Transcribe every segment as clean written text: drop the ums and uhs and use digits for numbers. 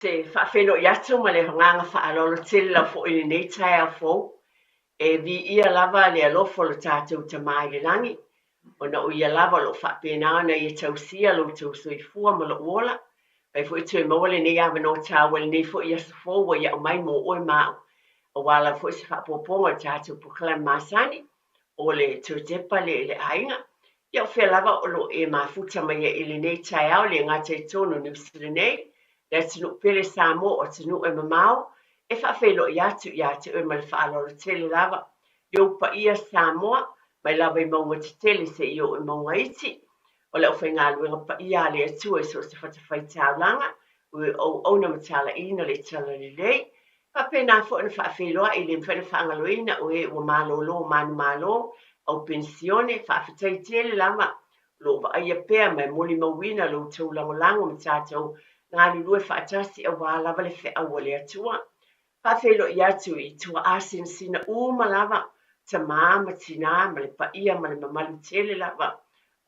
Te whaawheno i atu ma le honganga whaalolo tila fo i nei tai a fo. E vi ia lava le alofo lo tātou ta mai le langi. O na o ia lava lo whaapena i tausia lo tau soifua ma lo uola. Pai fo i tui mawale nei awa no tāwale nei fo i asa fo wa ia o mai mo oi mao. O wala fo i se whaapoponga tātou pukala masani. O le tutepa le hainga. Ia o whea lava o lo e mafuta mai e le nei tai au le ngātai tono ni usile nei. Le tunu pele Samoa o tunu e mamau, e whaafelo i atu e male whaaloro tele lava. Yo pa ia Samoa, mai lava I maunga te tele se io e maunga iti. O le ofai ngā luenga pa ia le atu e so se whatawhai tāulanga, o na matala ina le tala le lei. Pa pēnā fo na whaafeloa I le mwhene whaangaloina o e ua mālolo, manu mālo, au pensione, whaafitai tele lava. Lo wa aia pēr mai moli mawina lo tau langolango mtātou, ngā lulue whaatasi a wā lava le whea wale atua. Whawhelo I atu I tua asin sina uma lava, ta māma tina ma le paia ma le mamalu tele lava,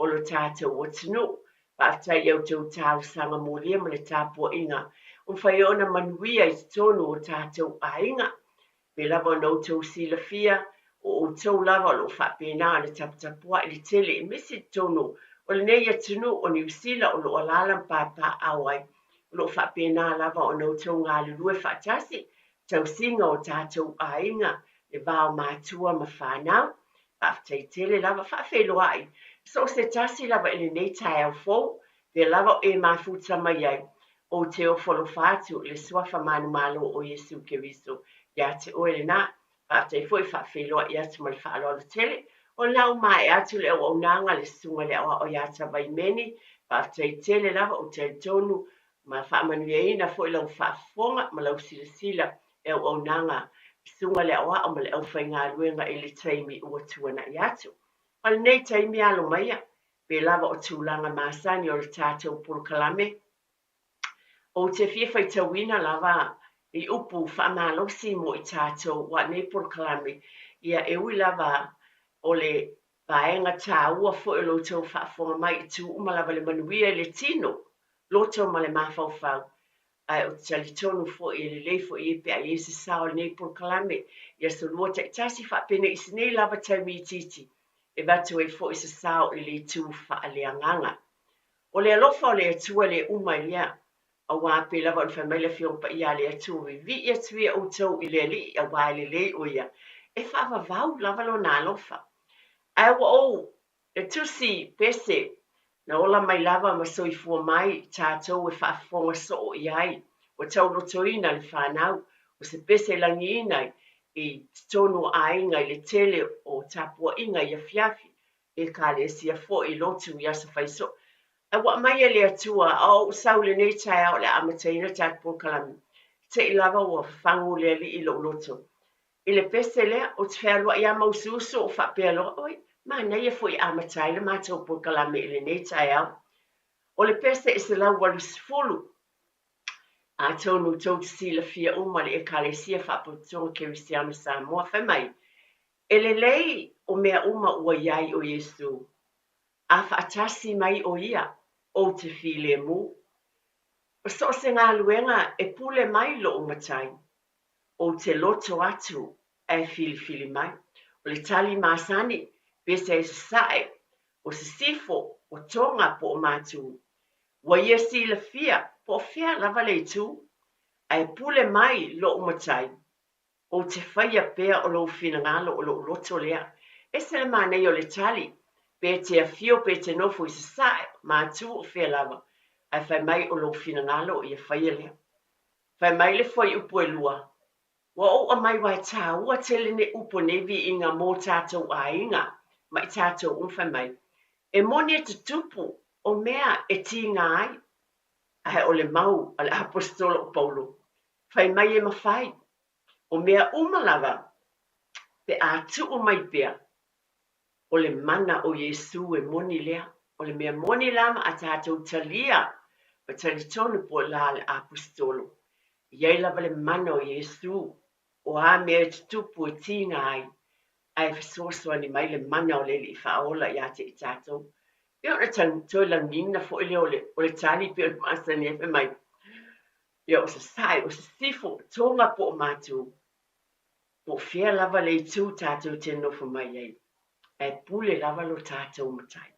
o lo tātou o tinu. Whaatai au tau tāu sanga mōlia ma le tāpua inga, whai ona manuia I tonu o tātou a inga. Pe lava no tau sila fia, o tau lava lo whapena le taputapua I le tele I misi tonu, o le nei atunu o New Zealand o lo alalam pāpā awai. Lo whapena lava o no tau ngā lulue whaatasi, tau singa o tātou a inga, le vāo mātua ma whānau, whaatai tele lava whaafelo ai. So se tasi lava ele nei tai au fōu, pe lava e mafuta mai ai, o te o wholo whātu le suafa manu malo o Yesu Keriso, ia te oele nā, whaatai fōi whaafelo ai atu ma le whaalolo tele, o nau mai atu le o nanga le sunga le o iata vai meni, whaatai tele lava o te tonu, ma whaamanuia fo I lau whaafonga ma lau sila e o nanga sunga le awa o ma le au whai ngā ruenga I le taimi ua tuana I atu. Pal nei taimi alo maia, pe lava o tūlanga māsani o le tātou pulkalame. O te fia whai tawina lava I upu whaamalosi mo I tātou wa nei pulkalame. Ia e ui lava o le paenga tā ua fo I lo tau whaafonga mai I tu umalava le manuia le tino. Loto ma le mawhauwhau, ai o tali tonu fo I le lei fo I pe a Iesi sao nei pulkalame, ia so lua te tasi whaapene I sinei lava taimi titi, e watu e fo I se sao I le tū wha le anganga. O le alofa o le atua le uma lia, a wā pe lava o le whamaila fiong pa ia le atua vi ia tuia o tau I le li, a wā le lei o ia, e whaava vau lava lo nā alofa. Ai wa o, le tusi pese, na ola mai lava ma soifua mai tātou e whaafonga so o iai, o tau rotoina le whanau, o se pese langi inai I tonu a inga I le tele o tapua inga I a fiafi, e ka le sia fo I lotu I asa whaiso. A wa mai e le atua, au sau le nei tai au le amataina tātua kalami, te I lava o whangu le ali I lo loto. I le pese lea, o te whea lua I a maususo o whapea loa, oi, ma nei e fo I amatai le mātou po kalami I le nei tai au. O le pese e se lau walu sifulu. A tonu tau te sila fia umale e kalesia whapotonga Kerisiano Samoa whamai. E le lei o mea uma ua iai o Yesu. A whaatasi mai o ia o te file mu. O so se ngā luenga e pule mai lo o matai. O te loto atu e fili mai. O le tali masani pese e se sae o se sifo o tonga po o mātu. Wa ia sila fia, po fia lava le tu, ai pule mai lo umatai, o te whaia pea o lo fina ngalo o lo loto lea, e se le manei o le tali, pe te a fio pe te nofo I se sae, ma tu o fia lava, ai whai mai o lo fina ngalo o ia whaia lea. Whai mai le whai upo e lua, wa o a mai wai tā ua tele ne upo nevi I ngā mō tātou a inga, mai tātou whai mai, e moni e te tupu, o mea e ti ngai, ai o le mau al apostolo o Paulo. Whai mai e mawhai, o mea umalava, pe a tu o mai pea, o le mana o Yesu e moni lea, o le mea moni lama a tātou talia, pa tali tonu po la le apostolo. Iai lava le mana o Yesu, o a mea te tupu e ti ngai, ai fisoso ni mai le mana o le li whaola I ate I tātou. Ia ona tau toi la nina fo ile o le tali pe o masa ni e mai. ia o se sai o se sifo tonga po o mātou. Po fia lava le tū tātou te nofo mai ai. E pule lava lo tātou matai.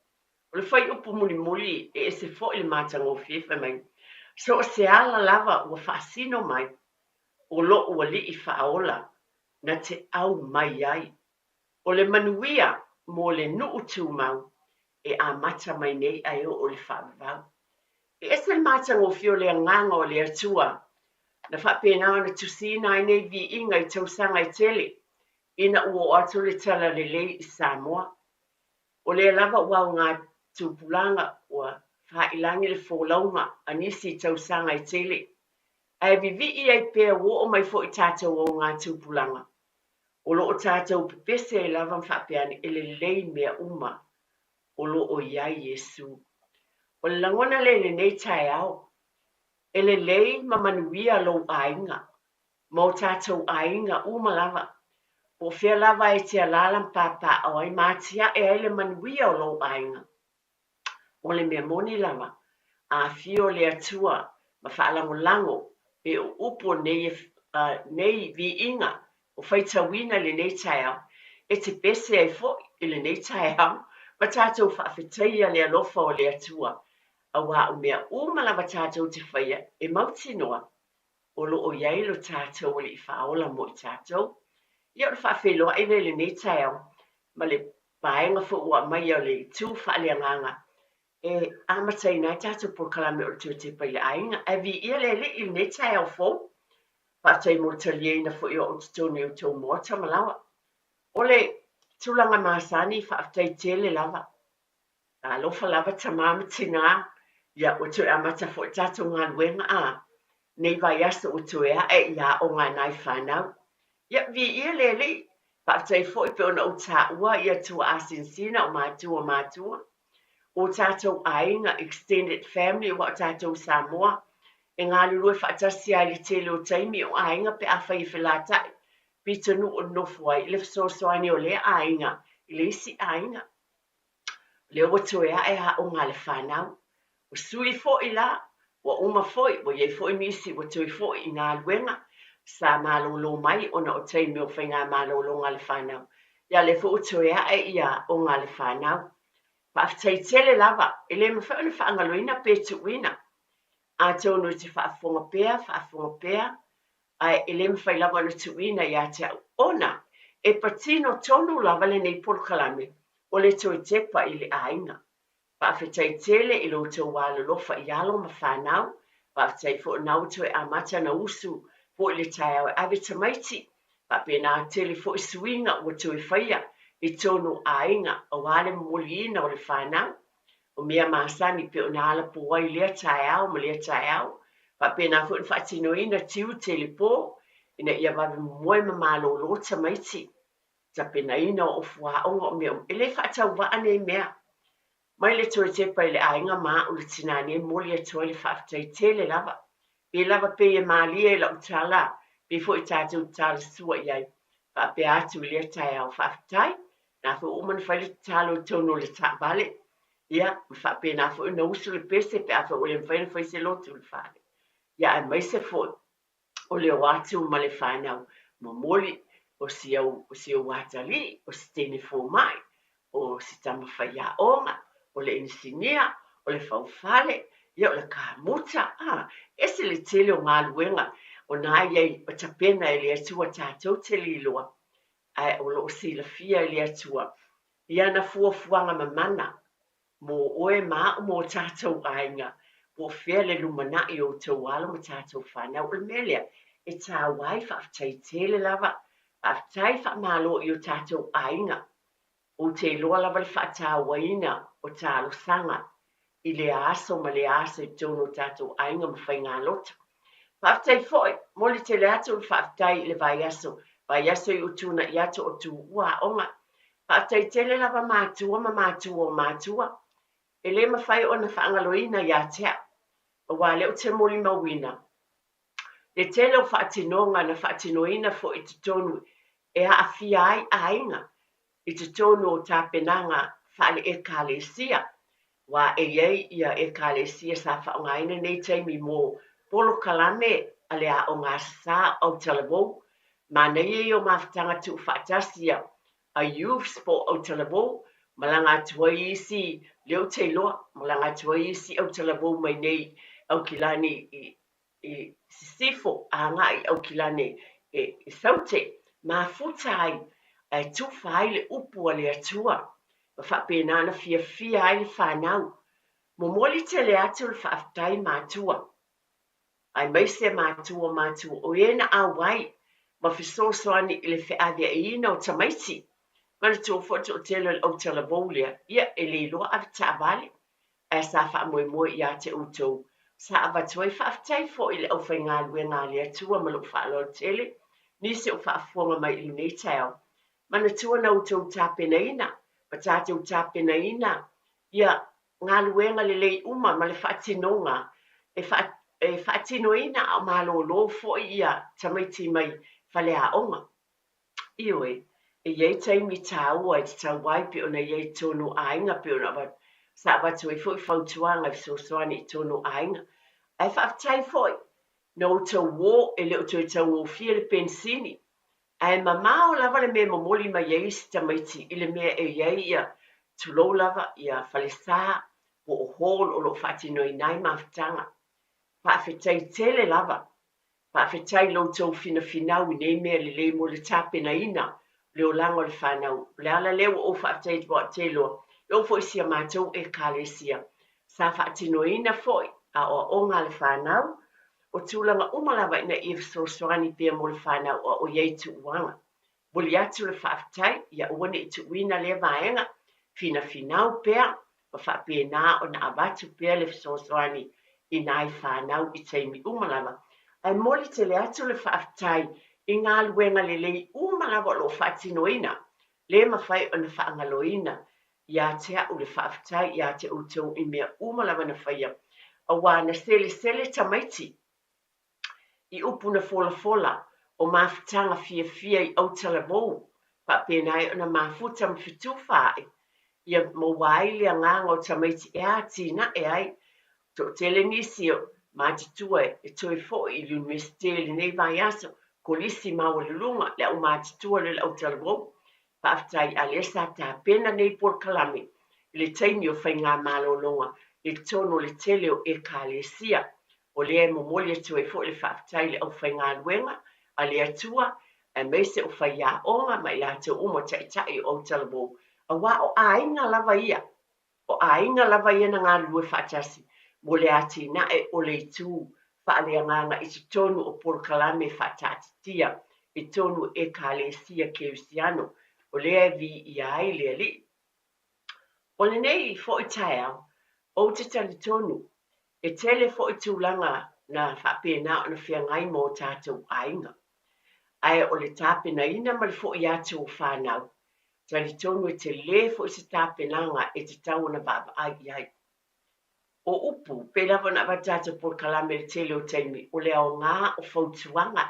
O le whai upu muli muli e se fo i le mātanga o fifa mai. So se ala lava ua whaasino mai o lo ua li i whaola na te au mai ai. O le manuia mo le nuu tū mau e a mata mai nei ai o le whaavau. E ese le mātanga o fio le nganga o le atua na whapena na tusina ai nei vi inga i tausanga i tele ina ua o atu le tala le lei i Samoa. O le lava ua ngā tūpulanga ua whailangi le fōlaunga anisi tausanga i tele. Ai vivi i ai pēr wo o mai fo i tātou o ngā tūpulanga. O lo o tātou pepese e lava mwhapeani e le lei mea uma o lo o iai Yesu. O le langona le nei tae au. E le lei mamanuia lo ainga. Mo tātou ainga uma lava. O fea lava e te alalam papa o ai mātia e ai le manuia o lo ainga. O le mea moni lava. A fio le atua ma whaalango lango e o upo nei vi inga o whaitawina le nei tae au. E te pese ai fo i le nei tae au. Ma tātou whaafetaia le alofa o le atua. A wā o mea umalawa tātou te whaia e mauti noa. O lo o iai lo tātou o le i whaola mo i tātou. Ia o le whaafeloa e le nei tae au. Ma le paenga fo ua mai au le tū whaaleanganga. E amatai nai tātou por kalame o le tū te paile ainga. E vi ia le i nei tae au fo. Whaatai mo talieina fo i o tutone o tō mōta malawa. O le tūlanga māsani whaatai tele lava. A lofa lava tamama tina. Ia o tue amata fo tātou ngā luenga a. Nei vai asa o tue a e ia o ngā nai whanau. Ia vi ia le whaatai fo i pe ona o tā ua ia tua asinsina o mātua mātua. O tātou ainga extended family o tātou Samoa. E ngā lulue whaatasi ai le tele o taimi o ainga pe a whai whelātai. Pita nu o nofua i le whasosoani o le ainga. I le isi ainga. Le o tue a e a o ngā le whanau. O sui fo i la, wa uma fo i, wa iei fo i nisi, wa tui fo i ngā luenga. Sa mālolo mai ona o taimi o whai ngā mālolo ngā le whanau. Ia le fo o tue a e ia o ngā le whanau. Whaafitai tele lava, e le mawhau le whaangaloina pe tuina. A tonu te whaafonga pēr, ai e le mwhai lava na tuina ia te au. Ona, e patino tonu lava le nei polkalame, o le toi tepa i le ainga. Whaafetai tele i lo tau wālo lofa i alo ma whanau, whaafetai fo nau toi amata na usu, fo i le tai au e ave tamaiti, whaapena tele fo i suinga o toi whaia, i tonu ainga, o wale moliina o le whanau, o mea maasani pe o na ala po wai lea tai au, ma lea tai au, whaapena fo i whaatinoina tiu tele po, ina ia wawe moe ma malo lo tamaiti, ta pena ina o fua onga o mea, ele whaatau waane mea, mai le toi te pai le ainga maa o le tinane moli a toi le whaafitai tele lava. Pe lava pe e maalia e la utala, pe fo i tātou tala sua iai. Whaape atu lea tai au whaafitai, na fo umana whai le talo tono le tāpale. Ia, whaape na fo ina usu le pese, pe a fo o le mwhaina whai se lotu le whale. Ia, e mai se fo o le o atu ma le whanau, ma moli o si au watali, o si tene fo mai, o si tama whai a onga, o le insinia, o le whauwhale, ia o le kāmuta, ese le tele o ngā luenga, o nā iei o tapena e le atua tātou te liloa, ai o lo si la fia e le atua, ia na fuafuanga mamana, mo oe maa o mo tātou ainga, po fea le lumana i o tau ala mo tātou whanau, o le melea, e tā wai whaafitai tele lava, whaafitai whaamalo i o tātou ainga, o te loa lava le whaatawaina o tālo sanga i le aso ma le aso i tono tātou ainga ma whai ngā lota. Whaafitai foi, mo le te le ato le whaafitai le vai aso i utuna i ato o tu ua onga. Whaafitai tele lava mātua ma mātua o mātua. E le ma whai o na whaangaloina i atea, o wale o te moli mawina. Le tele o whaatinonga na whaatinoina fo i te tonu e a awhia ai ainga. I te tono o tāpenanga whaale e kālesia, wa e iei ia e kālesia sa whaongaina nei teimi mō polo kalame ale a o ngā sa au talabou, ma nei o mawhitanga tu whaatasia a youth sport au talabou, malanga atua isi leo te loa, malanga atua isi au talabou mai nei au kilani i sifo a ngai au kilani i saute, ma futai ai tu whai le upu ale atua, ma whapena na fia ai le whanau, mo moli te le atu le whaafitai mātua, ai maise mātua o ena a wai, ma fisosoani i le whiawea i ina o tamaiti, mana tō whoto o telo le au talabou lea, ia e le loa avi ta vale, ai sa wha moe i a te utou, sa avatuai whaafitai fo i le au whainga luenga le atua ma lo whaalo tele, nisi o whaafuanga mai i nei tau, mana tua na utou tāpena ina, pa tātou tāpena ina, ia ngā luenga le lei uma ma le whaatinonga, e whaatino ina a malo lo fo ia tamaiti mai whale a onga. Iwe, e iei taimi tāua e te tau waipi o na iei tonu ainga pe o na wat, sa watu e fo i whautuanga i sosoani i tonu ainga. Ai whaafitai foi, na o tau wō e leo tau tau o fia le pensini, ai mamao lava le mea mamoli ma iei si tamaiti i le mea e iei ia tulou lava ia whalesa o hol o lo whaatino i nai mawhitanga. Whaafetai tele lava, whaafetai lo tau fina finau i nei mea le mo le tāpena ina, leo lango le whanau, le ala leo o whaafetai twa telo, leo foi sia mātou e kālesia, sa whaatino ina foi, a o ngā le whanau, o tūlanga umalawa ina i fsoswani pia mo le whanau o iei tu uanga. Buli atu le whaafetai, ia uane i tu uina le vaenga, fina finau pia, o whaapena o na abatu pia le fsoswani, i nai whanau i teimi umalawa. Ai moli te le atu le whaafitai i ngā luenga le lei umalawa lo whaatinoina, le mawhai o na whaangaloina, ia te au le whaafitai, ia te utou i mea umalawa na whaia. A wana sele tamaiti, i upu na fola o mawhitanga fia i au talabou, whaapenai o na mawhuta mwhitu whae, ia mawai le nganga o tamaiti e a tina e ai, to tele nisio matitua e toi fo i l'universite nei vai aso kolisi mau le lunga le au matitua le au talabou whaafitai a le sa tā pena nei por kalame le taimi o whainga malolonga le tono le tele o e kālesia o le e momoli e toi fo le whaafitai le au whainga luenga a le atua e meise o whaia onga mai la te umo tai o talabou a wa o ainga lava ia na ngā lue whaatasi mo le ati na e o le tū whaaleanganga i tonu o por kalame whaatatitia i tonu e kālesia ke usiano o lea vi i ai le li. O le nei fo i taeau o te tali tonu e tele fo i tūlanga na whapena o na whiangai mō tātou ainga. Ai o le tāpena ina ma le fo i atu o whanau. Tali tonu e te le fo i se tāpenanga e te tau na baba ai. O upu, pe lava na watata por kalame le tele o teimi, o lea o ngā o fautuanga,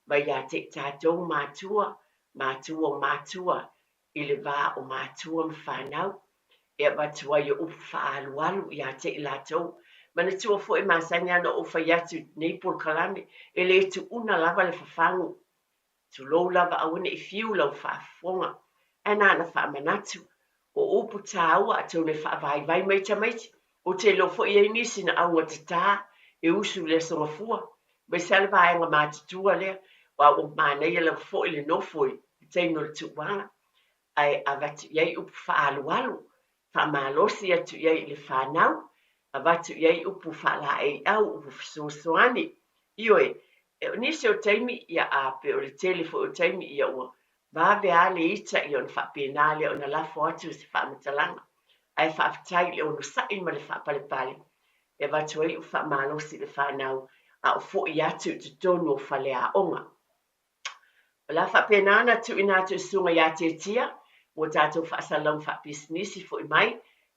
mai a te tātou mātua, i le vā o mātua mwhanau, e watua i upu whaalualu i a te ilatou, mana tua fo e masanya na o whaiatu nei por kalame, e le tu una lava le whawhangu, tu lou lava awane i fiu lau whaafonga, e nāna whaamanatu, o upu tāua a tau ne whaavai mai tamaiti, o te lo fo i nisi na aunga te tā, e usu le songa fua, mai salva e ngā mātitua lea, wa o mānei la fo i le nofoi, i teino le tuwanga, ai avatu iei upu whaalualu, whaamalosi atu iei le whanau, avatu iei upu whaala e au upu fisosoani, ioi, e nisi o teimi ia ape o le tele fo o teimi ia ua, vave ale ita i on whaapenale o na lafo atu si whaamatalanga, ai whaafitai le ono sai ma le whaapalepale, e watu ai u whaamalosi le whanau, a o fo i atu te tonu o whale a onga. O la whaapenana tu ina atu sunga i ate tia, mo tātou whaasalau whaapisnisi fo i mai,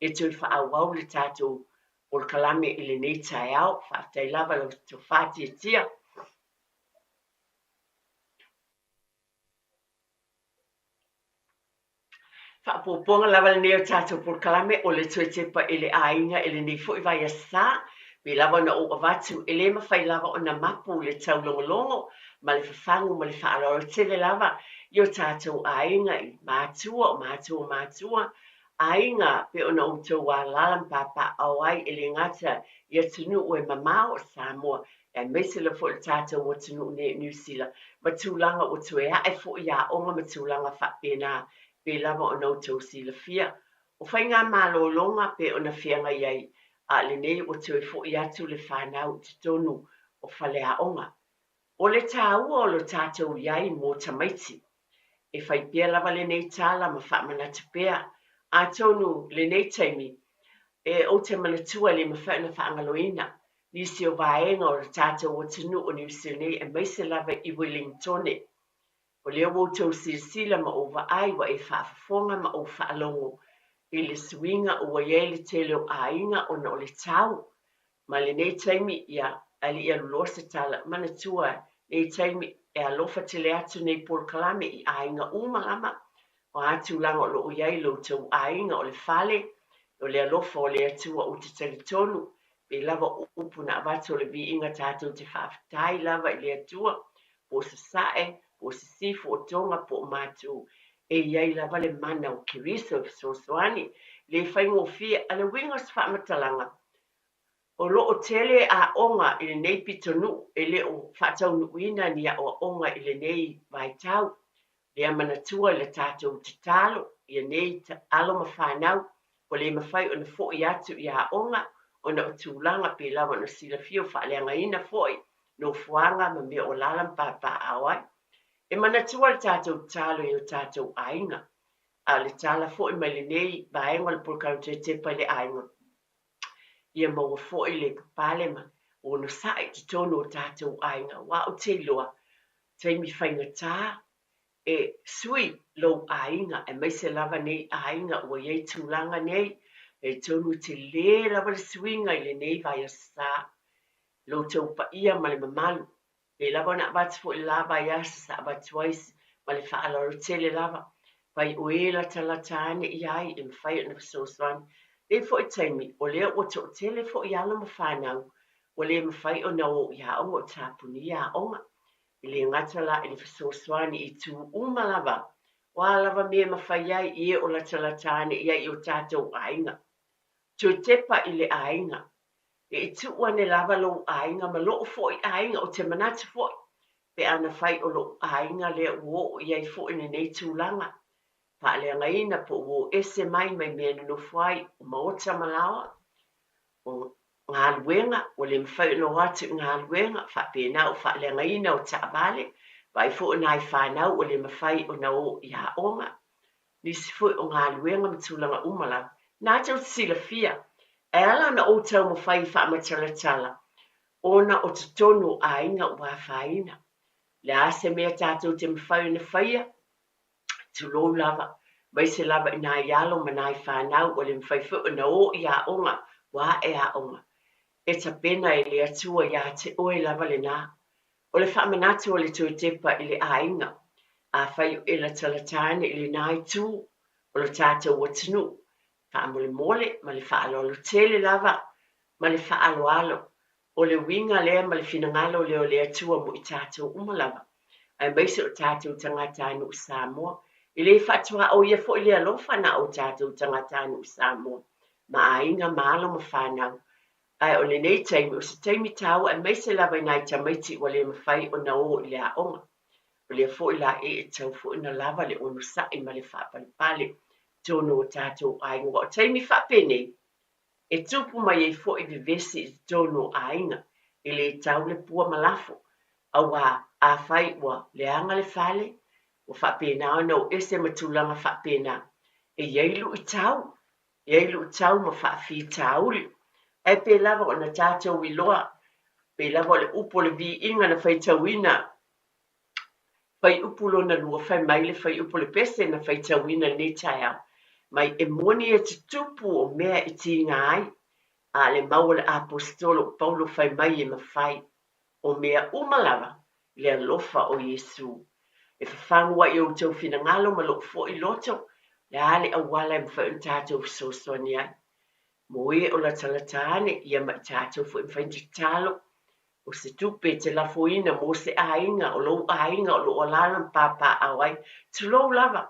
e tui whaawau le tātou o le kalame i le nei tai au, whaafitai lava lau tu whaati e tia. Whaapoponga lava le neo tātou por kalame o le tue tepa ele ainga ele nei fo i vai a sā, Pe lava na o avatu e le mawhai lava o na mapu le taulongolongo, ma le whawhangu ma le whaaloro tele lava, i o tātou ainga i mātua o mātua, ainga pe ona o tau wā lalam papa au ai e le ngata i atunu o e mamao o Samoa, e meise le fo le tātou o tunu ne New Zealand, ma tūlanga o tu e ae fo i a onga ma tūlanga whapena, pe lava o na o tau sila fia. O whainga malo longa pe ona whianga iai, a le nei o te fo i atu le whanau te tonu o whalea onga. O le tāua o lo tātou iai mō tamaiti. E whai pia lava le nei tāla ma whamana te pia. A tonu le nei taimi, e o te manatua le ma whaina whaangaloina. Nisi o vaenga o le tātou o tunu o New Zealand e meise lava i Wellington. O leo o tau sila ma o ai wa e whaafafonga ma o whaalongo. I le swinga o waiele tele o ainga o na o le tau. Ma le nei taimi ia ali ia lulosa tala manatua nei taimi e alofa tele atu nei polkalame i ainga umalama. O atu langa o lo iai lo tau ainga o le fale o le alofa o le atua o te talitonu. Pe lava upu na avatu o le vi inga tātou te whaafatai lava i le atua. Po sa sae, po sa sifu o tonga po matu. E iai lava le mana o kirisa o sosoani, le whaingo fia a le winga sa whaamatalanga. O loo tele a onga i le nei pitonu, e le o whaatau nuina ni a o onga i le nei vaitau, le amanatua le tātou te talo, i le nei alo ma whanau, o le mawhai o na fo i atu i a onga, o na o tūlanga pe lawa no sila fio whaaleanga ina foi, no fuanga ma mea o lalam papa awai. E manatua le tātou talo i o tātou ainga. A le tala fo i mai le nei vaenga le pulkau te tepa le ainga. Ia maua fo i le kapale ma o no sae te tono o tātou ainga. Wa o te loa, te mi whainga tā e sui lo ainga e mai se lava nei ainga o iei tūlanga nei e tonu te le lava le suinga i le nei vai a sa. Lo tau pa ia ma le mamalu. E lava na abats fo i lava i asa sa abatuais ma le whaalaro tele lava. Pai oela talatane i ai e mwhai na fasoswan. Le fo i taimi o lea o to tele fo i ala ma whanau. O le mwhai o na o ia onga o tāpuni ia onga. I le ngatala i le fasoswan i tu umalava. Wa lava mea mwhai ai i e o la talatane i ai o tātou ainga. Tu tepa i le ainga. E tu wane lava lo ainga ma lo fo i ainga o te manata fo. Pe ana fai o lo ainga le uo i ai fo i nei tūlanga. Pa le ngaina po uo ese mai mea no fuai o maota malawa. O ngā luenga, o le mwhai no watu ngā luenga, fa pēnā o fa le ngaina o taabale. Vai fo i nai whanau o le mwhai o na o ia onga. Nisi fo o ngā luenga mtūlanga umala. Nā tau sila fia. E ala na o tau mo whai wha amatalatala, ona o te tonu a inga ua whaina. Le ase mea tātou te mwhai na whaia, tu lo lava, mai se lava i nā ialo ma nai whanau, o le mwhai whu na o i a onga, wa e a onga. E ta pena e le atua i a te oe lava le nā. O le whamanatu o le tui tepa i le a inga, a whai o la talatane i le nai tū, o le tātou o tinu. Mole mole, ma le whaalolo tele lava, ma le whaalo alo, o le winga lea ma le finangalo leo le atua mo i tātou umalava. Ai meise o tātou tangata anu Samoa, i le whatua o ia fo i le alofa na o tātou tangata anu Samoa, ma a inga maalo ma whanau. Ai o le nei taimi o se taimi tau, ai meise lava i nai tamaiti o le mawhai o na o i le a onga. O le fo i la e tau fo i na lava le onu sai ma le whapalipale. Tono o tātou ainga. O taimi whapene, e tupu mai e fo i vivesi i tono ainga, i le tau le pua malafo, a wā a whai wa le anga le whale, o whapena ana o ese matulanga whapena, e ieilu i tau ma whaafi tauri, e pe lava o na tātou i loa, pe lava le upo le vi inga na whai tauina, whai upulo na lua whai mai le whai upo le pese na whai tauina ne tai au. Mai e moni e te tupu o mea i tinga ai, a le maua le apostolo Paulo whai mai e mawhai, o mea umalava le alofa o Yesu. E whawhanua i o tau whina ngalo ma lo fo i loto, le ale awala e mwhai un tātou sosoani ai. Moe o la talatane ia ma tātou fu infainti talo o se tupe te lafoina mo se ainga o lo ainga o lo alalan papa awai tu lo lava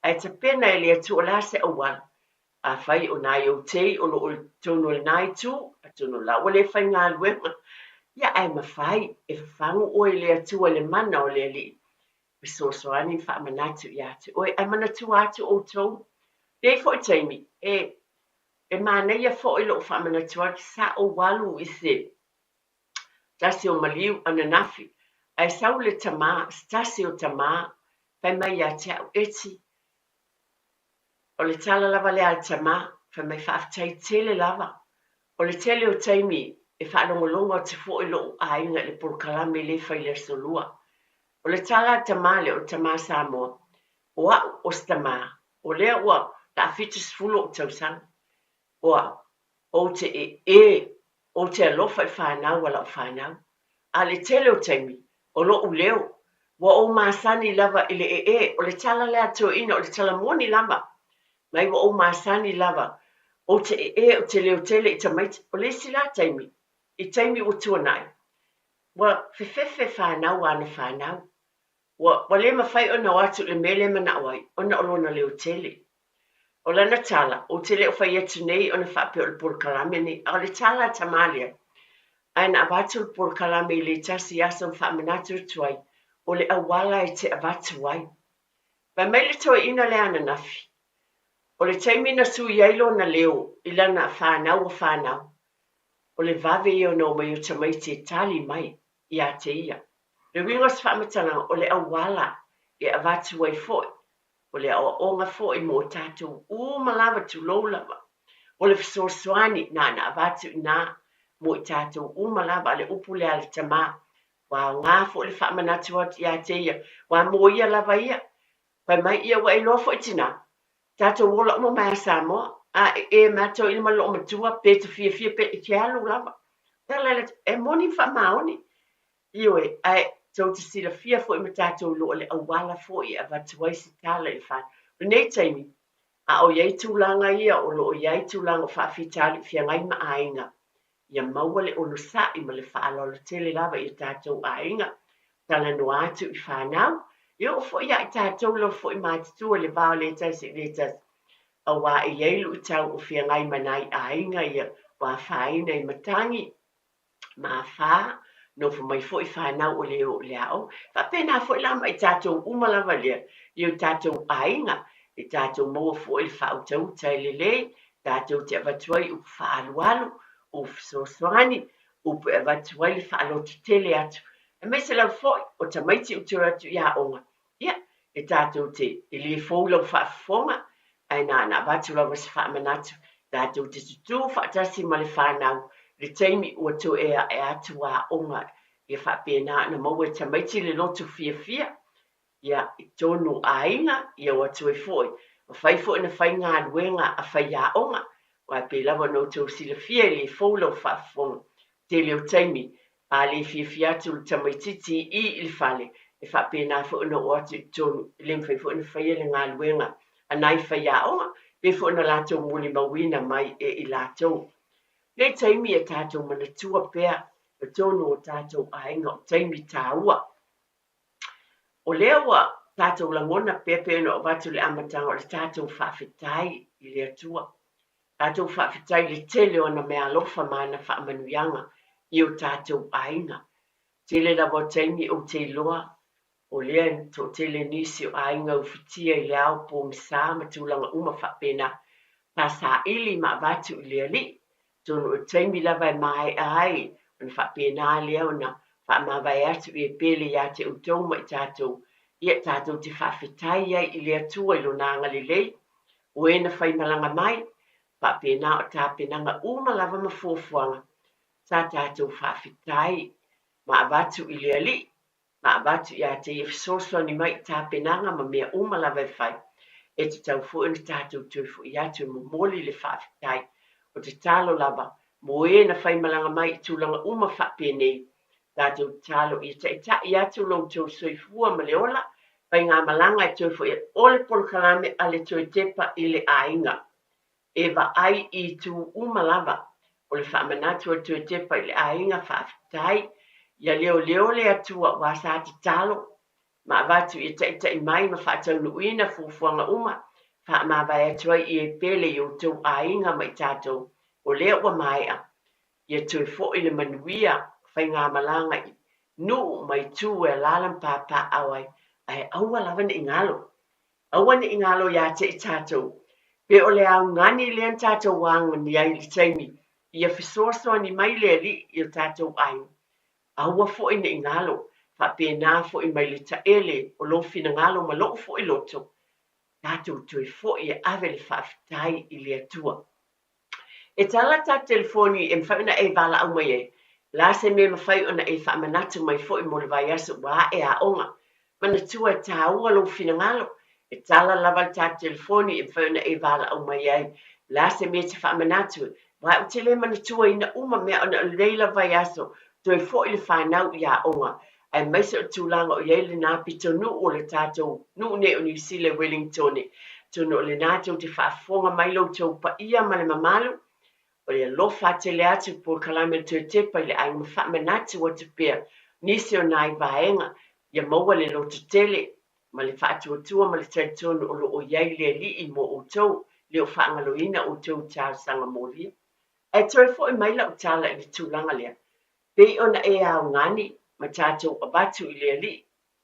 ai te pena e lea tu o la se awal a fai o nai o tei o lo tono le nai tu a tono la o le fai ngā luenga ia ai mawhai e whangu o e lea tu o le mana o le li pe so soani wha manatu ia tu oi ai manatu atu o tau dei fo i taimi e mana ia fo i lo wha manatu atu sa o walu i se tasi o maliu ana nafi ai sau le tama tasi o tama pai mai ia te au eti o le tala lava le al tama pai mai whaafitai tele lava o le tele o taimi e whaalongolongo o te fo i lo ainga le pulkalame le fai le solua o le tala tama le o tama Samoa o au o stama o lea ua la fitis fulo o tausanga o te o te alofa i whanau wala o whanau a le tele o taimi o lo u leo wa o masani lava i le o le tala le ato ina o le tala moni lava mai wa o masani lava o te o te leo tele i tamaiti o le sila taimi i taimi o tuanai wa fefefe whanau ana whanau wa le mawhai o na watu le mele mana awai o na olona leo tele o lana tala o te leo whai atu nei o na whape o le pulkalame ni a le tala tamalia aina avatu le pulkalame i le tasi asa whaamanatu tuai o le awala i te avatu ai pa mai le toa ina le ana nafi o le taimina sui ailo na leo i lana whanau o whanau o le vave i o no mai o tamaiti tali mai i a te ia le wingos whaamatanga o le awala i avatu ai foi o le onga foi mo tātou malawa tu lava o le fesoasoani na avatu ina mo i tātou malawa le upu le ale tama wa ngā fo le whaamanatu ati a te ia wa mo ia lava ia pai mai ia wa ilo fo itina tātou wola mo mai Samoa a mato ilma lo matua pe tu fia pe i te alu lava tala e moni whaamaoni iwe ai tau te sila fia fo i matatou lo le awala fo i avatuai si tala i wha nei taimi a o iei tūlanga ia o lo o iei tūlanga whaafitali fia ngai ma ainga ia maua le ono sa i ma le whaalolo tele lava i tātou ainga tala no atu i whanau ia o fo ia i tātou lo fo i mātitua le vao le tasi a wā i eilu i tau o fia ngai manai ainga ia wā whaina i matangi ma wha no fo mai fo i whanau o leo leao fa pena fo i lama i tātou umalawa lea i o tātou ainga i tātou mua fo i whautau tai lele tātou te avatuai u whaalualu o fisoswani o pe avatuai le whaalotu tele atu e me se lau fo o tamaiti o tura atu ia onga ia e tātou te i li fōlau whaafonga ai na vatu lawa se whaamanatu tātou te tutu whaatasi ma le whanau le taimi ua to e atu a onga i whapena na maua tamaiti le lotu fia ia i tonu ainga ia watu e foi o whai foi na whai ngā ruenga a whai a onga wa pe lawa no to sila fia le folo whaafong te leo taimi a le fia atu le tamaititi i le whale e whapena foi na o atu i tonu le mwhai foi na whai le ngā ruenga a nai whai a onga pe foi na lato muli mawina mai e i lato le taimi e tātou manatua pea o tonu o tātou ainga o taimi tāua. O lewa tātou langona pepe no o watu le amatanga o le tātou whawhitai i le atua. Tātou whawhitai le tele o na mea alofa mana whaamanuianga i o tātou ainga. Tele la wa taimi o te loa o lea to tele nisi o ainga o whitia i le au po misa matulanga uma whapena. Pa sa ili ma watu i le li. Tono o taimi lava mai ai, on whapena lea o na whamawai atu i e pele ia te utoma i tātou. Ia tātou te whawhitai ai i lea tua i lo nanga li lei. O e na whai malanga mai, whapena o tāpenanga uma lava ma fōfuanga. Sa tātou whawhitai, ma avatu i lea li, ma avatu ia te i fisoswa ni mai tāpenanga ma mea uma lava i whai. E te tau fu ina tātou tui fu i atu mo moli le whawhitai. O te talo lava, mo e na whai malanga mai i tūlanga uma whapenei. Tātou talo i te i atu lo tau soifua ma le ola, pai ngā malanga i tui fu i ole polkalame a le tui tepa i le ainga. e vaai I tu uma lava o le faamanatu atu e tepa I le aiga faafetai ia leoleo le atua ua sa tatalo ma avatu ia taʻitaʻi mai ma faataunuuina fuafuaga uma faamavae atu ai I e pele I outou aiga ma I tatou o lea ua maeʻa ia toe foʻi le manuia faigā malaga I nuu mai tu e lala papaʻau ai ae aua lava neʻi galo aua neʻi galo iā te I tatou pe o le augani lea na tatou agani ai le taimi ia fesoasoani mai le alii I o tatou aiga aua foʻi neʻi galo faapena foʻi mai le taʻele o lou finagalo ma loo foʻi loto tatou toe foʻi e ave le faafetai I le atua e tala ta telefoni e mawhai ona e wala au mai e. La se me mawhai ona e whaamanatu mai fo I mo le vai asu wa e a onga. Mana tua e tā ua lo fina ngalo. E tala lava ta telefoni e mawhai ona e wala au mai ai. La se me te whaamanatu. Wa o te le mana tua ina uma mea ona leila vai asu. To e fo I le whanau I a onga. Ai maise o tūlanga o yeile nā pito nu o le tātou. Nu ne o New Zealand Wellington. Tono o le nātou te whaafonga mai lo tau pa ia ma le mamalu. O le alofa tele atu po kalame te tepa le ai mawhaamanatu o te pia. Nisi o nai vaenga, ia maua le loto tele, ma le whaatuatua ma le taitonu o lo o iai le li I mo o tau, le o whaangaloina o tau tau sanga moria. E toi fo I maila o tala I le tūlanga lea. Pei ona e au ngani, ma tātou abatu I le li,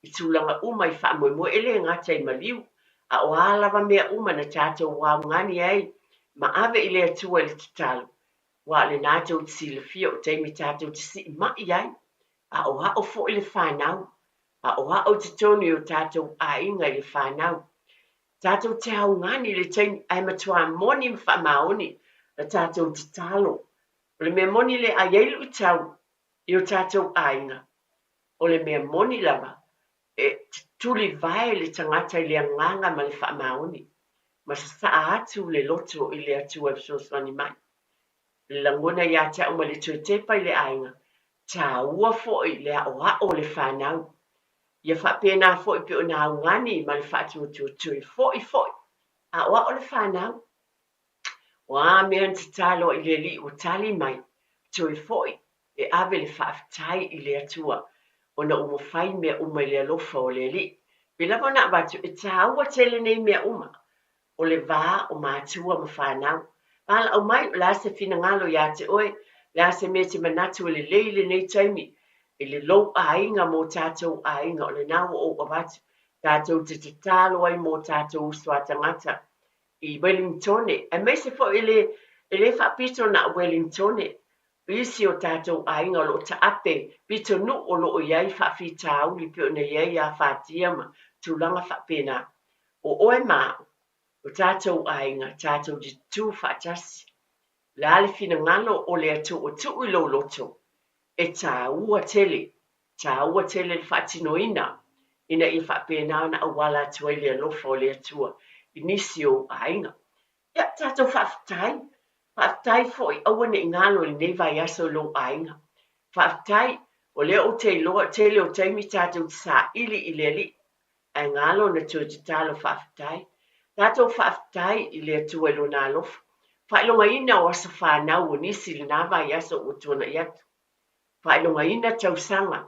I tūlanga uma I whaamoe ele ngata I maliu, a o alawa mea uma na tātou wau ngani ai, ma ave I le atua I le tatalu. Wa le nātou te sila fia o teimi tātou te si mai ai, a o hao fo I le whanau, a o hao te tonu o tātou a inga I le whanau. Tātou te hau ngani le teimi ai matua moni mwha maoni, na tātou te talo. O le mea moni le a yeilu I tau, I o tātou a inga. O le mea moni lava, e tuli vai le tangata I le anganga ma le wha maoni, ma sa atu le loto I le atua e fsoswani mai. Langona ia te au le tue tepa I le ainga. Ta ua fo'i le a o le whanau. Ia whapena fo'i pe o na ngani ma le whatu tue fo'i. A o le whanau. Wa mea te talo I le li o tali mai. Tue fo'i e ave le whaftai I le atua. O na umo whai mea uma I le alofa o le li. Pila wana abatu e ta ua tele nei mea uma. O le vā o mātua ma whanau. Pala au mai la se fina ngalo ya te oe, la se me te manatu le leile nei taimi, e le lou a inga mo tātou a inga o le nau o awatu, tātou te talo ai mo tātou usua tangata I Wellingtone. E me se fo ele whapito na Wellingtone, isi o tātou a inga lo ta ape, pito nu o lo o iai whawhita au li pio na iai a whatiama, tūlanga whapena. O oe mao, o tātou ainga, tātou di tū whaatasi. La ale fina ngalo o le atu o tu I lo loto. E tā ua tele le whaatinoina. Ina I whapena na awala atua I le alofa o le atua. I nisi o ainga. Ia tātou whaafitai. Whaafitai fo I awane I ngalo le nevai aso lo ainga. Whaafitai o le o te loa tele o teimi tātou sa ili I le li. Ai ngalo na tua te talo whaafitai. Tātou whaafitai I le atua I lo nā lofa. Whailonga ina o asa whanau o nisi le nāwa I asa o tuana I atu. Whailonga ina tausanga.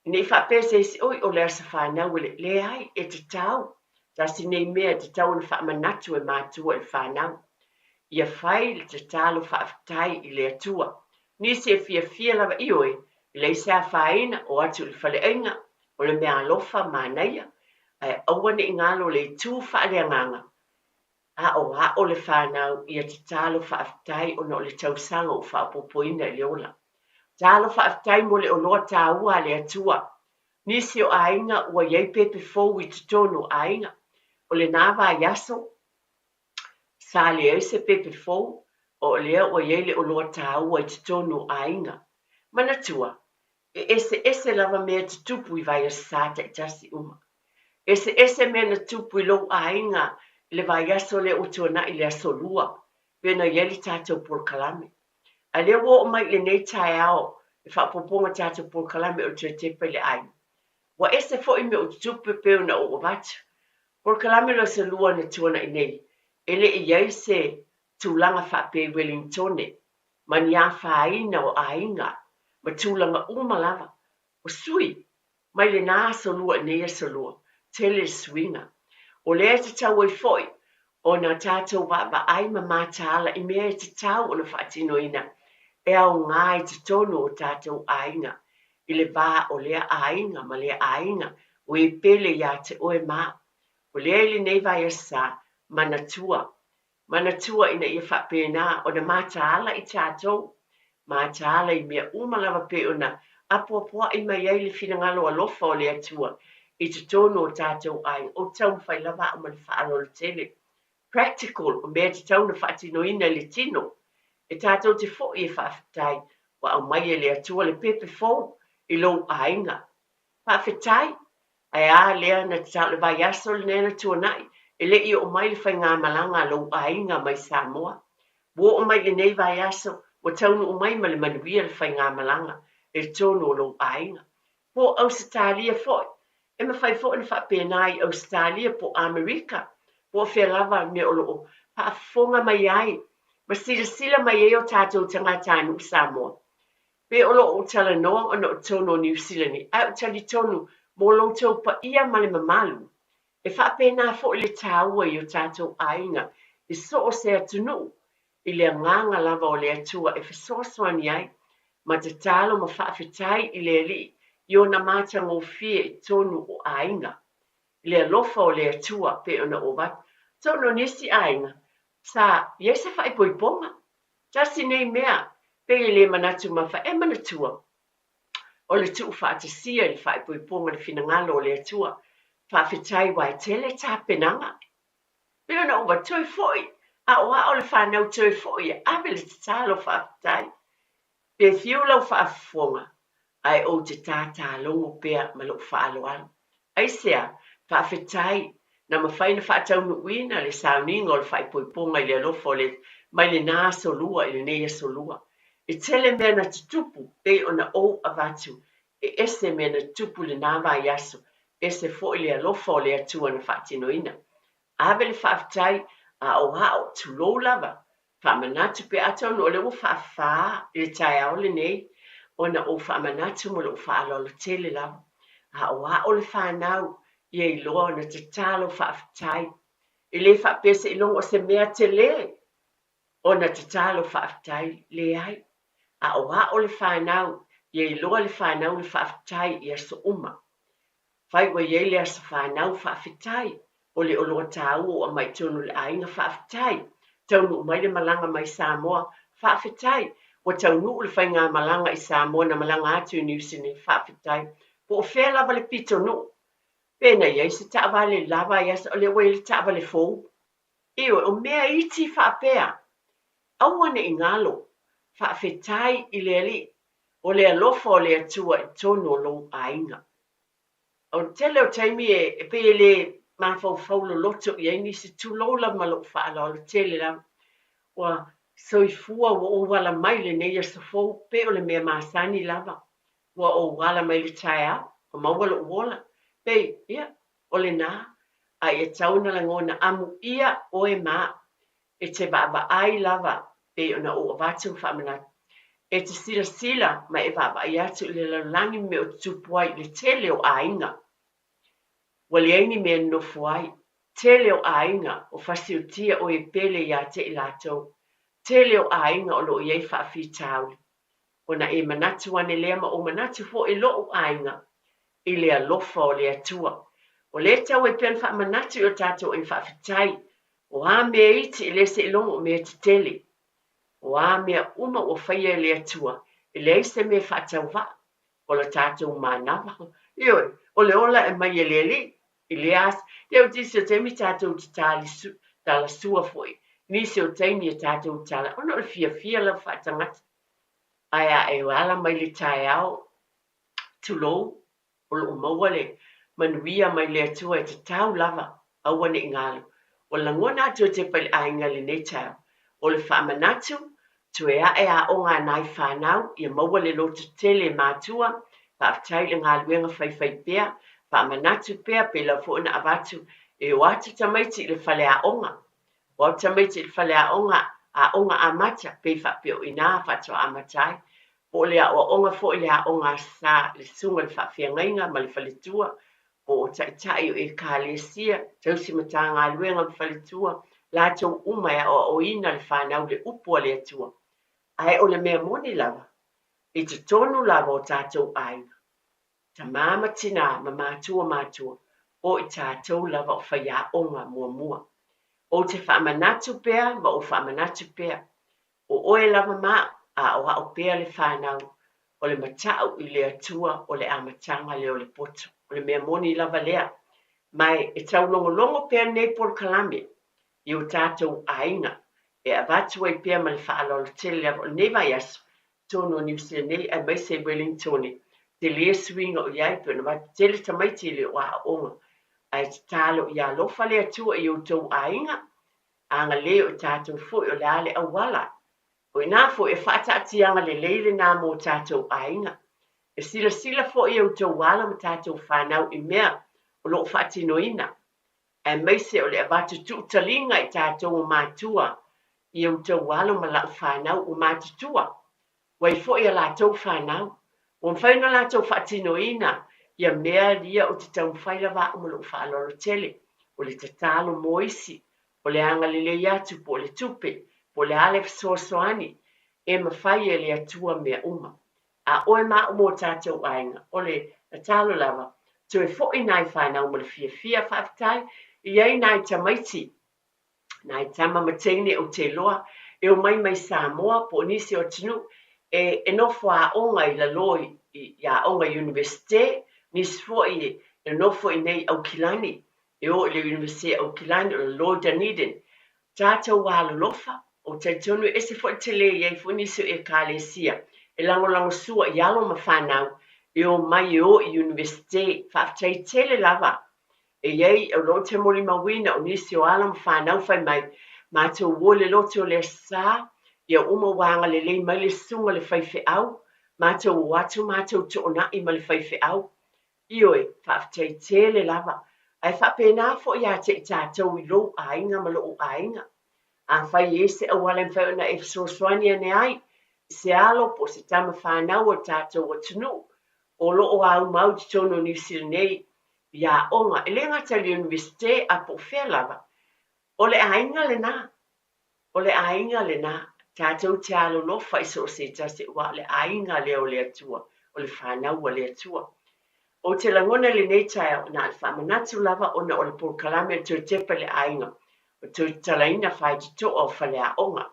Nei whapese isi oi o le asa whanau le ai e te tau. Tasi nei mea te tau na whaamanatu e mātua I whanau. Ia whai le te talo whaafitai I le atua. Nisi e fia lawa I oi. Le isa whaina o atu le whaleinga o le mea alofa mānaia. Ai awane I ngalo le tū whaaleanganga. A o le whanau ia te talo whaafitai o no le tausanga o whaapopoina I le ola. Talo whaafitai mo le o loa tā ua le atua. Nisi o ainga ua iei pepe fōu I te tono ainga. O le nāwa I aso. Sa le eise pepe fōu. O lea ua iei le o loa tā ua I te tono ainga. Manatua. Ese lava mea te tupu I vai a sāta I tasi uma. Ese mea na tupu I lo ainga. Le vai aso le utuana I le aso lua. Pena yeli tātou por kalame. A le wo o mai le nei tai ao. E whapoponga tātou por kalame o te tepe le ai. Wa ese fo I me o tupu peo na o watu. Por kalame lo se lua na tuana I nei. Ele I iei se tūlanga whape Wellington, mani a whaina o ainga, ma tūlanga umalava, o sui, mai le nā solua nea solua, tele swinga, o lea te tau e foi, o nā tātou waba ai ma mātāla I mea te tau o na whaatinoina, e au ngā I te tonu o tātou ainga, I le vā o lea ainga ma lea ainga, o e pele ia te oe mā, o lea ili nei vai asa, manatua ina ia whapena o na mātāla I tātou, mātāla I mea umalawa pe o na apuapua I mai ai le finangalo alofa o lea tua, I te tonu o tātou ai, o tau mwhai lava o mani whaaro le tele, practical o mea te tau na whaatinoina le tino, e tātou te fo I e whawhetai, wa au mai e lea tua le pepe fōu, I lou ainga. Whawhetai, ai a lea na te tau le vai aso le nena tua nai, e le I o mai le whai ngā malanga lou ainga mai Samoa. Wo o mai le nei vai aso, wa taunu o mai ma le manuia le whai ngā malanga, e tonu o lou ainga. Po Australia foi, e ma whai fo na whapena I Australia po Amerika, po whea lava me o loo, whaafonga mai ai, ma sila mai e o tātou tangatanu Samoa. Pe o loo o tala noa o no tonu o New Zealand, au tali tonu mo lo tau pa ia male mamalu. E whapena fo le tāua I o tātou ainga, e so o se atunu, I le nganga lava o le atua e whasoaswani ai, ma te talo ma whaafetai I le li, I o na mātanga o fie I tonu o ainga. I le alofa o le atua pe o na ovat, tonu nisi ainga, sa iesa whaipoiponga, tasi nei mea, pe I le manatu ma wha e manatua. O le tuu whaatasia I whaipoiponga le finangalo o le atua, whaafetai wai tele tā penanga. Pe o na ovat toi foi, a oa o le whanau toi foi, a me le te talo whaafetai. Pe fiulau whaafonga, ai o te tātā longo pea ma lo whaaloalo. Ai sea, whaafetai, na mawhaina whaataunu uina le sauninga o le whaipoiponga I le alofo le mai le nā solua I le neia solua. E tele mea na tutupu pe o na o avatu, e ese mea na tupu le nā vai aso, ese fo I le alofo le atua na whaatinoina. Ave le whaafetai, a o hao tulou lava, whaamanatu pe atau no le o whaafaa I le tai ao le nei, o na o whaamanatu mo le o whaalolo tele lava. A o hao le whanau, I loa na te talo whaafetai, I le whaapese I longo se mea te le, o na te talo whaafetai le ai. A o hao le whanau, I loa le whanau le whaafetai I aso uma. Whai wa I le aso whanau whaafetai, o le oloa tāu o mai tonu le ainga whaafetai, taunu mai le malanga mai Samoa whaafetai, wa taunu le whai ngā malanga I Samoa na malanga atu New Zealand whaafetai, po o whea lava le pito no. Pena iai se tawa le lava iasa o le wei le tawa le fōu. Iwe o mea iti whaapea. Awane I ngalo, whaafetai I le ali, o le alofa o le atua I tonu o lo ainga. O tele o taimi e pe le mawhau lo loto I aini se tulola malo whaala o le tele la. Wa soifua wa o wala mai le neia sa fōu pe o le mea masani lava. Wa o wala mai le taia, o mawala o wola. Pe, ia, o le nā, a e tauna la ngona amu ia o e mā, e te baba ai lava, pe o na o avatu whamanatu. E te sila ma e baba ai atu le lalangi me o tupuai le tele o ainga. Wali aini me nofu ai, tele o ainga o whasiutia o e pele ia te ilatou, tele o ainga o lo iei whaafi tauli. O na e manatu ane lea ma o manatu fo e lo o ainga, I le alofa o le atua. O le tau e pen wha manatu o tātou I whawhetai. O a mea iti I le se ilongo o mea te tele. O a mea uma o whaia le atua. I le se mea whatau wa. O le tātou manawa. Ioi, o le ola e mai e le li. I le as, leo tisi o teimi tātou te tala sua foi. Nisi o teimi e tātou tala. Ono le fia la whatangata. Aia e wala mai le tai au. Tulou. O lo mawale manuia mai le atua e te tau lava awane I ngalo. O la ngona atu te pali ainga le nei tau. O le whaamanatu, tu e a o ngā nai whanau, I mawale lo te tele mātua, whaafetai le ngā luenga whai pea, whaamanatu pea pe la fo na avatu, e o atu tamaiti le whale a onga. O atu tamaiti le whale a onga, a onga amata pe whapio ina whatua amatai. Po lea o onga fo lea onga sa le sunga le whawhiangainga ma le whalitua. O tai o e kālesia, tausi mata ngā luenga le whalitua, la tau umaya o ina le whanau le upua le atua. Ai o le mea moni lava, i te tonu lava o tātou aina. Ta mama tina ma mātua, o i tātou lava o whaia onga mua. O te whaamanatu pea, ma o whaamanatu pea. O oe lava mā, a o hao pea le whanau, o le matau i le atua, o le amatanga le o le poto, o le mea moni lava lea. Mai e tau longo pea nei por kalame, i o tātou ainga, e avatu ai pea ma le whaalolo tele lava, o nei vai aso, tono New Zealand nei, a mai se Wellington, te lea swinga o iai, pena wa tele tamaiti le o a onga, ai te talo i a lofa le atua i o tau ainga, anga le o tātou fo o le ale awala, o ina fo e whaatati anga le leile nā mō tātou ainga, e sila fo i o tau wala ma tātou whanau i mea, o lo whaatino ina, e meise o le avatu tūtalinga i tātou o mātua, i o tau wala ma lau whanau o mātutua, wai fo i a lātou whanau, o mwhaina lātou whaatino ina, ia mea lia o te tau mwhaila wā o lo whaaloro tele, o le tatalo moisi, o le anga le atu po le tupe, po le ale soasoani, e mawhai e le atua mea uma. A oe mā umo tātou ainga, o le talo lava, tu e fo i nai whanau mo le fia whaftai, i ei nai tamaiti, nai tama matene o te loa, e o mai Samoa, po nisi o tinu, e nofo a onga i la loi, i a onga universite, nisi fo i nofo i nei au kilani, e o le universite au kilani, o le Lord Dunedin, tātou wā lofa, o te tonu e se fo te le, i fo nisi e kālesia, e lango sua i alo ma whanau, e o mai o i universite, whaftai tele lava, e iei o lo te moli mawina o nisi o ala ma whanau whai mai, ma te wole lote o le sā, ia uma wanga le lei mai le sunga le whaife au, ma te watu ma te utoona i ma le whaife au, ioi, whaftai tele lava, ai whapena fo i a te tātou i lo ainga ma lo ainga, a whai ese a wale mwhai na e fsoswani ane ai, se alo po se tama whanau o tātou o tunu, o lo o au mau te tono New Zealand nei, ia onga, e le ngata le universite a po whea lava, o le ainga le na, tātou te alo lofa i so se tase wa le ainga le o le atua, o le whanau o le atua. O te langona le nei tae na le whamanatu lava o na o le pōkalame o te tepe le ainga, o te talaina whai te to o whale a onga,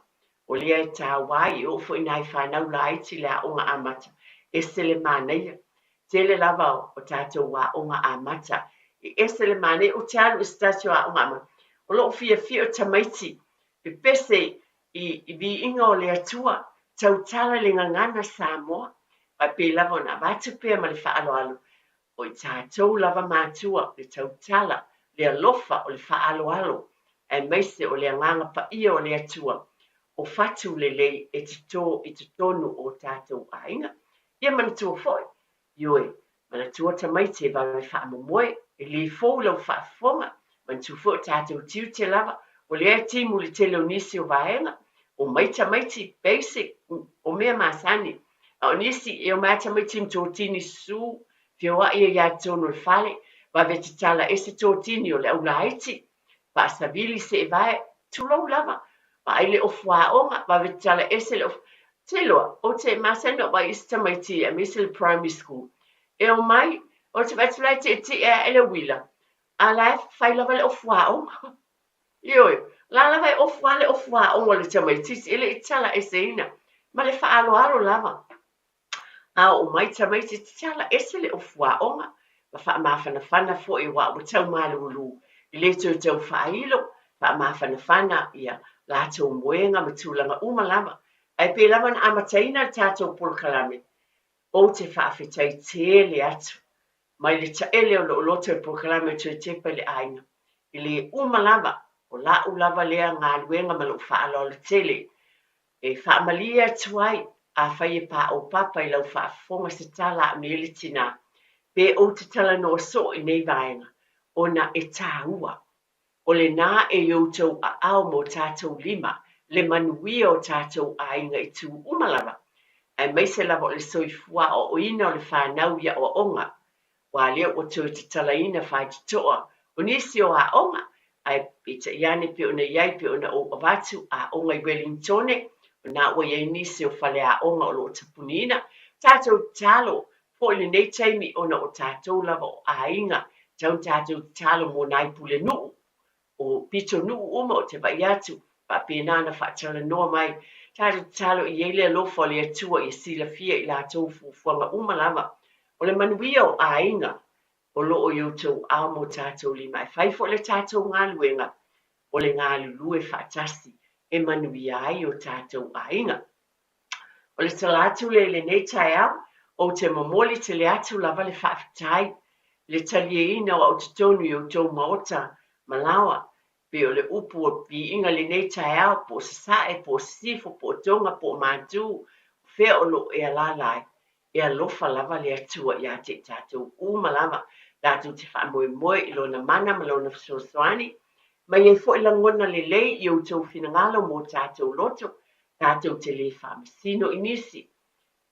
o lea e tā wai o fo inai whanau la iti le a onga amata, e se le māneia, tele lava o tātou wa onga amata, e se le māneia o te alu i stasio a onga amata, o lo fia o tamaiti, pe pese i vi inga o le atua, tau tala le ngangana Samoa, pa pe lava o na vatu pia ma le whaalo alu, o i tātou lava mātua le tau tala, le alofa o le whaalo alu, e meise o le anganga pa ia o le atua, o fatu le lei e te tonu o tātou ainga, ia manatua foi, ioi, manatua tamaiti e vawe whaamomoe, e li fōu lau whaafonga, manatua foi tātou tiu te lava, o le timu le tele o nisi o vaenga, o maiti basic, o mea masani, o nisi e o maita maiti mtotini su, fioa ia ia tono le fale, va te tala e se totini o le au laiti, pa savili se e vae, tulou lava, pa ele o fuaonga, va te tala e se le o teloa, o te masani o vai ista maiti, a misi le primary school, e o mai, o te vatulai te e ele wila, a lai fai lava le o fuaonga, ioi, la vai o fuaonga le tamaiti, ele i tala e se ina, ma le faalo lava, a o mai tamaiti te tala ese le o fuaonga, ma wha mawhanawhana fo i wa o tau malulu, i le tau whailo, wha mawhanawhana ia lātou moenga ma tūlanga umalama, ai pe lama na amataina tātou polokalame, o te whaafetai tele atu, mai le taele o loto polokalame tu te pele aina, i le umalama, o la lava lea ngā luenga ma lo whaalo le tele, e whaamalia tuai, a whai e pā o papa i lau whaafonga se tala a mele tina, pe o te tala no so i nei vaenga, o na e tāua, o le nā e outou a ao mo tātou lima, le manuia o tātou ainga I tū umalava. Ai mai se lava o le soifua o ina o le whanau ia o onga. Wa lea o tū te talaina whai te toa. O nisi o a onga. Ai pita iane pe ona iai pe ona o avatu a onga I Wellingtone. O nā ua iai nisi o whale a onga o lo tapunina. Tātou talo. Po le nei taimi ona o tātou lava o ainga. Tau tātou talo mo nai pule nuu. O pito nuu uma o te vai atu. Pa pēnana whaatala noa mai. Tātou talo I eile alofa o le atua I sila fia I lātou fufuanga umalama. O le manuia o ainga. O loo youtou ao mo tātou lima. E whaifo le tātou ngā luenga. O le ngā lulue whaatasi. E manuia ai o tātou ainga. O le talatu le nei tai au. O te mamoli te le atu lava le whaafitai. Le talie ina o te tonu youtou maota. Malawa. Pe o le upu o pi inga le nei tai au. Po sasae, po sifo, po tonga, po mātu. Whea o lo e alalai. E alofa lava le atua I a te tātou umalama. Tātou te whaamoe moe I lona mana ma lona fsosoani. Mai e fo I langona le lei I outou finangalo mo tātou loto. Tātou te le whaamasino inisi.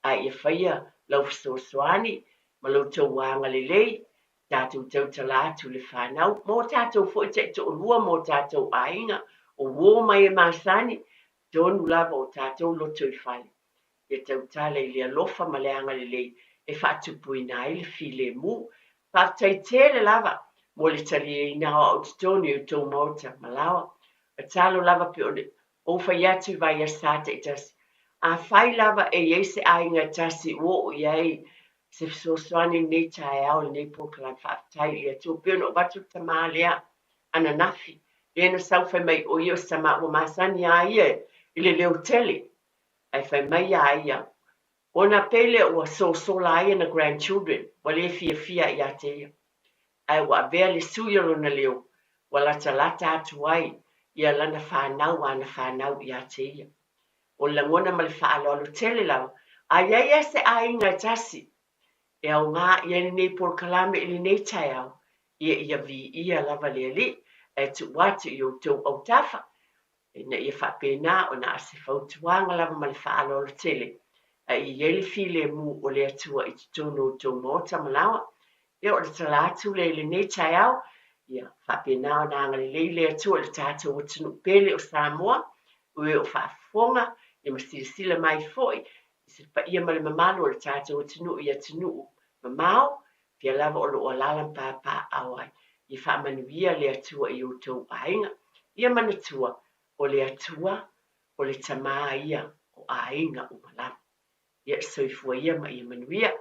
Ai e whaia lau fsosoani. Ma loutou wanga le lei. Tātou tau talatu le whanau. Mō tātou fo I te to lua mo tātou ainga. O wō mai e masani. Tonu lava o tātou loto I whale. E tau tale I le alofa ma le anga le lei. E whaatupuina ai le file mu. Whaatai tele lava. Mo le tali e ina o te tonu I tō mauta malawa. E talo lava pe o le. O whai atu vai a sate I tasi. A whai lava e eise ainga tasi o iai. Se sosoani nei tae au nei pokalan whaatai I atu. Pe ono batu tama lea. Ana nafi. E na sauwhai mai o io sama o masani a ie. I le leo tele. Ai whai mai a ia. Ona pele ua sosola ai na grandchildren. Wa le fia I a te ia. Ai wa vea le suiaro na leo. Wa lata atu ai. Ia lana whanau ana whanau I a te ia. O langona ma le whaaloalo tele lau. Ai ai ese a inga tasi. E au ngā ia ni nei por kalame ili nei tai au. Ia vi ia lava le li. E tu watu I o tau au tafa. E na ia whapena o na ase whautuanga lava ma le whaaloalo tele. I ele file mu o le atua I tono tō mōta malawa. Ia o le talatu le nei tai au. Ia whapena o na angale le atua le tātou o tunu pele o Samoa. Ue o whaafonga. Ia masila mai foi. I pa ia ma le mamalo o le tātou o tunu ia tunu mamao. Pia lava o lo o lalam pāpā awai. I whaamanuia le atua I o tō ainga. Ia manatua o le atua o le tamā ia o ainga o malama. Ia soifua ia ma ia manuia.